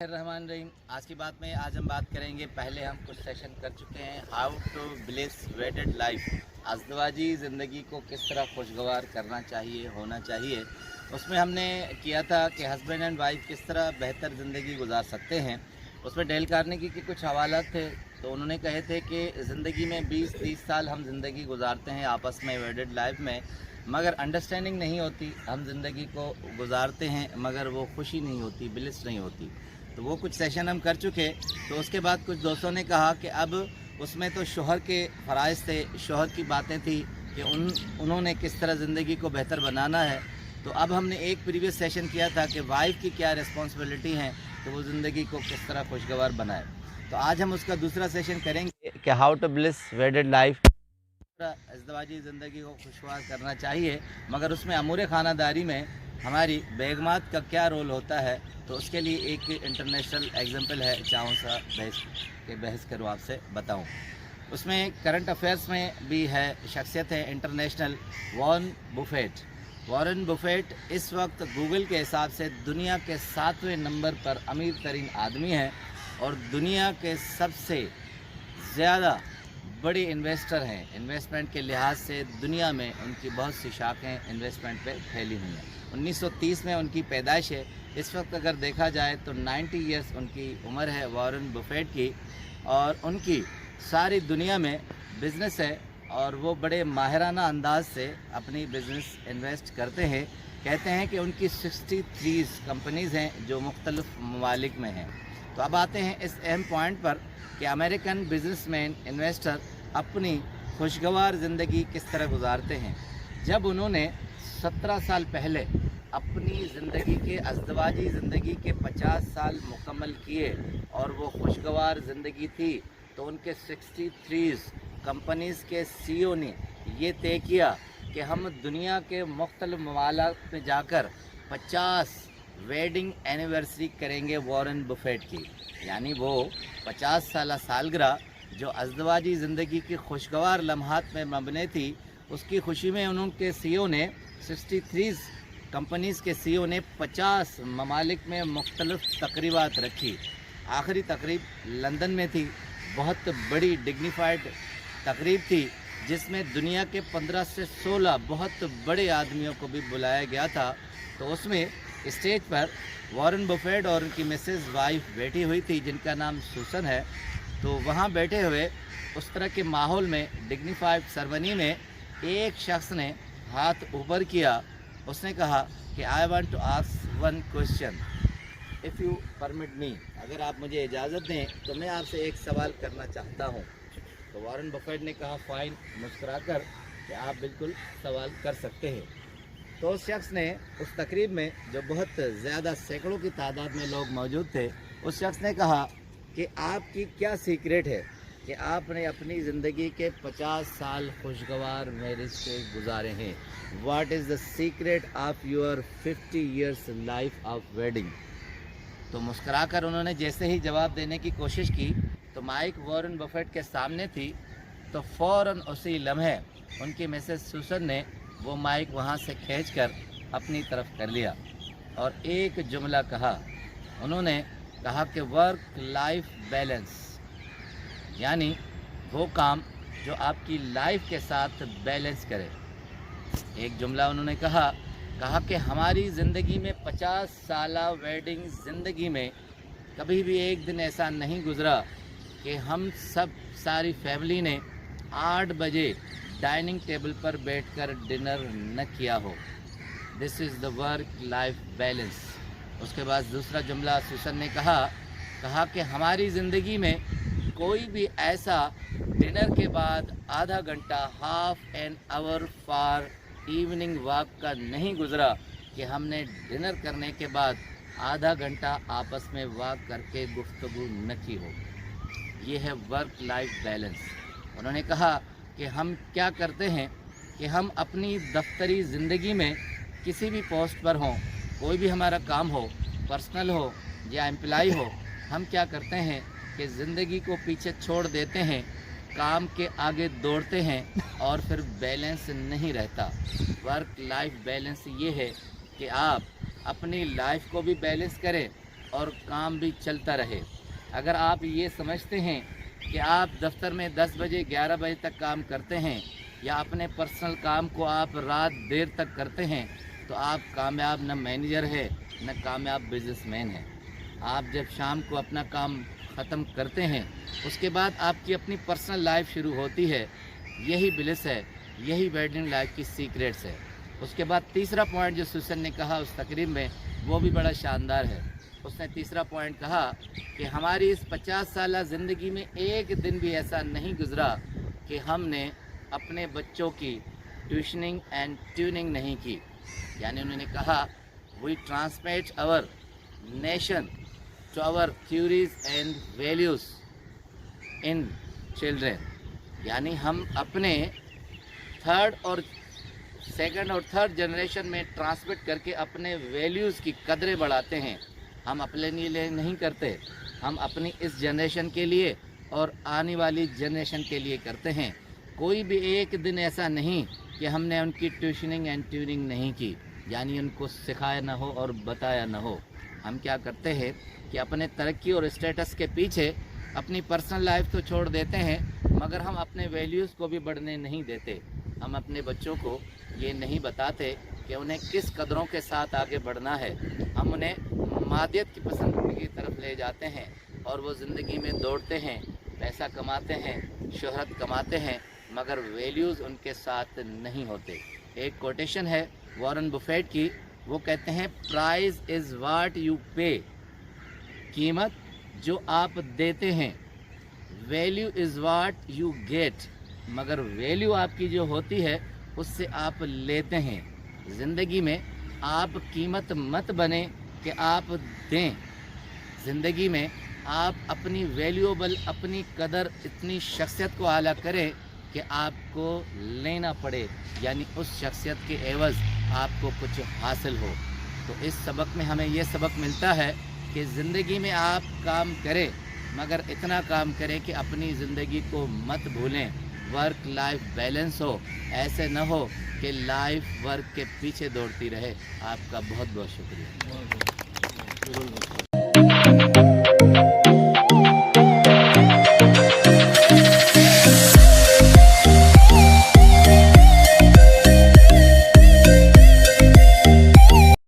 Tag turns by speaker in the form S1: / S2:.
S1: रहमान रहीम। आज की बात में आज हम बात करेंगे, पहले हम कुछ सेशन कर चुके हैं, how to bliss wedded life. अज़दवाजी ज़िंदगी को किस तरह खुशगवार करना चाहिए, होना चाहिए। उसमें हमने किया था कि हस्बैंड एंड वाइफ किस तरह बेहतर ज़िंदगी गुजार सकते हैं। उसमें डेल कार्नेगी की कुछ हवालात थे, तो उन्होंने कहे थे कि ज़िंदगी में 20-30 साल हम ज़िंदगी गुजारते हैं आपस में वेडेड लाइफ में, मगर अंडरस्टैंडिंग नहीं होती। हम ज़िंदगी को गुजारते हैं मगर वो खुशी नहीं होती, ब्लिस नहीं होती। तो वो कुछ सेशन हम कर चुके। तो उसके बाद कुछ दोस्तों ने कहा कि अब उसमें तो शोहर के फ़राइज़ थे, शोहर की बातें थी कि उन्होंने किस तरह ज़िंदगी को बेहतर बनाना है। तो अब हमने एक प्रीवियस सेशन किया था कि वाइफ की क्या रिस्पॉन्सिबिलिटी हैं कि वो ज़िंदगी को किस तरह खुशगवार बनाए। तो आज हम उसका दूसरा सेशन करेंगे कि how to bliss wedded life. अज़दवाजी ज़िंदगी को खुशगवार करना चाहिए, मगर उसमें अमूर ख़ानादारी में हमारी बेगमात का क्या रोल होता है। तो उसके लिए एक इंटरनेशनल एग्जाम्पल है, चाहूँ सा बहस करूँ, आपसे बताऊँ। उसमें करंट अफेयर्स में भी है, शख्सियत है इंटरनेशनल, वॉरेन बुफेट इस वक्त गूगल के हिसाब से दुनिया के 7वें नंबर पर अमीर तरीन आदमी हैं और दुनिया के सबसे ज़्यादा बड़े इन्वेस्टर हैं। इन्वेस्टमेंट के लिहाज से दुनिया में उनकी बहुत सी शाखें इन्वेस्टमेंट पे फैली हुई हैं। 1930 में उनकी पैदाइश है। इस वक्त अगर देखा जाए तो 90 ईयर्स उनकी उम्र है वॉरेन बुफेट की, और उनकी सारी दुनिया में बिज़नेस है और वो बड़े माहिराना अंदाज से अपनी बिज़नेस इन्वेस्ट करते हैं। कहते हैं कि उनकी 63 कंपनीज़ हैं जो मुख्तलिफ़ ममालिक में हैं। तो अब आते हैं इस अहम पॉइंट पर कि अमेरिकन बिजनेसमैन इन्वेस्टर अपनी खुशगवार ज़िंदगी किस तरह गुजारते हैं। जब उन्होंने 17 साल पहले अपनी ज़िंदगी के अज़दवाजी ज़िंदगी के 50 साल मुकम्मल किए और वो खुशगवार ज़िंदगी थी, तो उनके 63 कंपनीज़ के CEO ने ये तय किया कि हम दुनिया के मुख्तलिफ़ ममालिक में जाकर 50 वेडिंग एनिवर्सरी करेंगे वॉरेन बुफेट की। यानी वो 50 साल सालगिरह जो अज़दवाजी ज़िंदगी की खुशगवार लम्हात में मबनी थी, उसकी खुशी में उनके CEO ने 63 कंपनीज़ के CEO ने 50 ममालिक में मुख्तलिफ़ तकरीबात रखी। आखिरी तकरीब लंदन में थी, बहुत बड़ी डिग्निफाइड तकरीब थी, जिसमें दुनिया के 15 से 16 बहुत बड़े आदमियों को भी बुलाया गया था। तो उसमें स्टेज पर वॉरेन बुफेट और उनकी मिसेस वाइफ बैठी हुई थी, जिनका नाम सूसन है। तो वहाँ बैठे हुए उस तरह के माहौल में, डिग्निफाइड सेरेमनी में, एक शख्स ने हाथ ऊपर किया। उसने कहा कि I want to ask one question, if you permit me, अगर आप मुझे इजाज़त दें तो मैं आपसे एक सवाल करना चाहता हूँ। तो वॉरेन बुफेट ने कहा फाइन, मुस्कुराकर, कि आप बिल्कुल सवाल कर सकते हैं। तो उस शख्स ने उस तकरीब में, जो बहुत ज़्यादा सैकड़ों की तादाद में लोग मौजूद थे, उस शख्स ने कहा कि आपकी क्या सीक्रेट है कि आपने अपनी ज़िंदगी के 50 साल खुशगवार मैरिज से गुजारे हैं। What is the secret of your 50 years life of wedding. तो मुस्कराकर उन्होंने जैसे ही जवाब देने की कोशिश की, तो माइक वॉरेन बफेट के सामने थी। तो फ़ौरन उसी लम्हे उनकी मिसेस सूसन ने वो माइक वहाँ से खींचकर अपनी तरफ कर लिया और एक जुमला कहा। उन्होंने कहा कि वर्क लाइफ बैलेंस, यानी वो काम जो आपकी लाइफ के साथ बैलेंस करे। एक जुमला उन्होंने कहा कि हमारी ज़िंदगी में 50 साला वेडिंग ज़िंदगी में कभी भी एक दिन ऐसा नहीं गुज़रा कि हम सब सारी फैमिली ने 8 बजे डाइनिंग टेबल पर बैठकर डिनर न किया हो। This is the work life balance. उसके बाद दूसरा जुमला सूसन ने कहा कि हमारी ज़िंदगी में कोई भी ऐसा डिनर के बाद आधा घंटा, half an hour for evening walk का नहीं गुज़रा कि हमने डिनर करने के बाद आधा घंटा आपस में वॉक करके गुफ्तगू न की हो। ये है वर्क लाइफ बैलेंस। उन्होंने कहा कि हम क्या करते हैं कि हम अपनी दफ्तरी ज़िंदगी में किसी भी पोस्ट पर हों, कोई भी हमारा काम हो, पर्सनल हो या एम्प्लॉय हो, हम क्या करते हैं कि ज़िंदगी को पीछे छोड़ देते हैं, काम के आगे दौड़ते हैं और फिर बैलेंस नहीं रहता। वर्क लाइफ बैलेंस ये है कि आप अपनी लाइफ को भी बैलेंस करें और काम भी चलता रहे। अगर आप ये समझते हैं कि आप दफ्तर में 10 बजे 11 बजे तक काम करते हैं या अपने पर्सनल काम को आप रात देर तक करते हैं, तो आप कामयाब न मैनेजर है न कामयाब बिजनेसमैन है। आप जब शाम को अपना काम ख़त्म करते हैं, उसके बाद आपकी अपनी पर्सनल लाइफ शुरू होती है। यही ब्लिस है, यही वेडिंग लाइफ की सीक्रेट्स है। उसके बाद तीसरा पॉइंट जो सुसन ने कहा उस तकरीब में, वो भी बड़ा शानदार है। उसने तीसरा पॉइंट कहा कि हमारी इस 50 साल ज़िंदगी में एक दिन भी ऐसा नहीं गुज़रा कि हमने अपने बच्चों की ट्यूशनिंग एंड ट्यूनिंग नहीं की। यानी उन्होंने कहा we transmit our nation to our theories and values in children. यानी हम अपने सेकंड और थर्ड जनरेशन में ट्रांसमिट करके अपने वैल्यूज़ की कदरें बढ़ाते हैं। हम अपने लिए नहीं करते, हम अपनी इस जनरेशन के लिए और आने वाली जनरेशन के लिए करते हैं। कोई भी एक दिन ऐसा नहीं कि हमने उनकी ट्यूशनिंग एंड ट्यूनिंग नहीं की, यानी उनको सिखाया ना हो और बताया ना हो। हम क्या करते हैं कि अपने तरक्की और स्टेटस के पीछे अपनी पर्सनल लाइफ तो छोड़ देते हैं, मगर हम अपने वैल्यूज़ को भी बढ़ने नहीं देते। हम अपने बच्चों को ये नहीं बताते कि उन्हें किस कदरों के साथ आगे बढ़ना है। हम उन्हें मादियत की पसंद की तरफ ले जाते हैं और वो ज़िंदगी में दौड़ते हैं, पैसा कमाते हैं, शोहरत कमाते हैं, मगर वैल्यूज़ उनके साथ नहीं होते। एक कोटेशन है वॉरेन बफेट की, वो कहते हैं प्राइस इज़ वाट यू पे, कीमत जो आप देते हैं। Value is what you get, मगर वैल्यू आपकी जो होती है उससे आप लेते हैं। ज़िंदगी में आप कीमत मत बने कि आप दें। ज़िंदगी में आप अपनी वैल्यूएबल, अपनी कदर, इतनी शख्सियत को आला करें कि आपको लेना पड़े, यानी उस शख्सियत के एवज़ आपको कुछ हासिल हो। तो इस सबक में हमें ये सबक मिलता है कि ज़िंदगी में आप काम करें, मगर इतना काम करें कि अपनी ज़िंदगी को मत भूलें। वर्क लाइफ बैलेंस हो, ऐसे न हो कि लाइफ वर्क के पीछे दौड़ती रहे। आपका बहुत बहुत शुक्रिया।